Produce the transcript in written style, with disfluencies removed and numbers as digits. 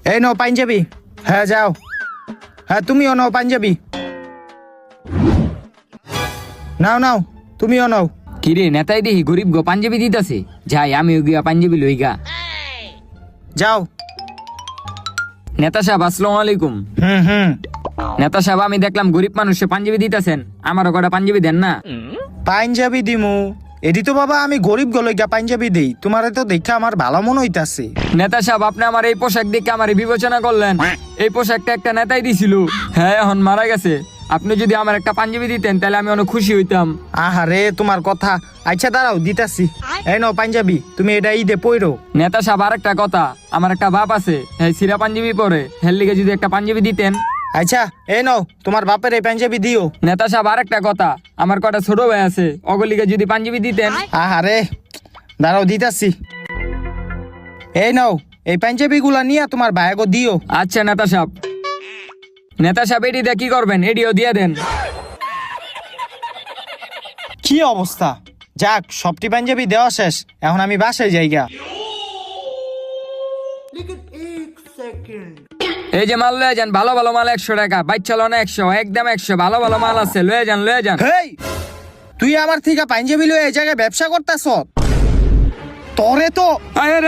এই নাও পাঞ্জাবি। হ্যাঁ যাও। হ্যাঁ তুমিও নাও পাঞ্জাবি। নাও নাও তুমিও নাও। কিরে নেতাই দেখি গরিব গো পাঞ্জাবি দিতেছে, যাই আমিও গিয়া পাঞ্জাবি লইগা। যাও। নেতা সাহেব আসসালামু আলাইকুম। হুম। নেতা সাহেব আমি দেখলাম গরিব মানুষে পাঞ্জাবি দিতেছেন, আমারও কটা পাঞ্জাবি দেন না। পাঞ্জাবি দিমু? এটি তো বাবা আমি গরিব গলইগা পাঞ্জাবি দেই, তোমারে তো দেখে আমার ভালো মনে হইতাছে। নেতা সাহেব আপনি আমার এই পোশাক দেখে আমার বিবেচনা করলেন। এই পোশাকটা একটা নেতাই দিছিল, হ্যাঁ এখন মারা গেছে। আপনি যদি আমার একটা পাঞ্জাবি দিতেন তাহলে আমি অনেক খুশি হইতাম। আহারে তোমার কথা। আচ্ছা দাঁড়াও দিতাছি। এই নাও পাঞ্জাবি, তুমি এটা ঈদে পইরো। নেতা সাহেব আর একটা কথা, আমার একটা বাপ আছে, হ্যাঁ সিরা পাঞ্জাবি পরে, হের লিগে যদি একটা পাঞ্জাবি দিতেন। আচ্ছা এই নাও তোমার বাপের এই পাঞ্জাবি দিও। নেতা সাহেব আর একটা কথা, আমার কটা ছোট ভাই আছে, অগলিগে যদি পাঞ্জাবি দিতেন। আহারে দাঁড়াও দিতাছি। এই নাও এই পাঞ্জাবি গুলা নিয়ে তোমার ভাইগো দিও। আচ্ছা নেতা সাহেব। নেতা সাহেব এটি দিয়ে কি করবেন, এটিও দিয়ে দেন। কি অবস্থা! যাক সবটি পাঞ্জাবি দেওয়া শেষ, এখন আমি বাসায় যাইগা। এই যে মাল লয়ে যান, ভালো ভালো মাল 100 টাকা, বাইক চালানো 100, একদম 100, ভালো ভালো মাল আছে, লয়ে যান লয়ে যান। হেই তুই আমার থেকে পাঞ্জাবি লয়ে এই জায়গায় ব্যবসা করতেছ? তোরে তো আরে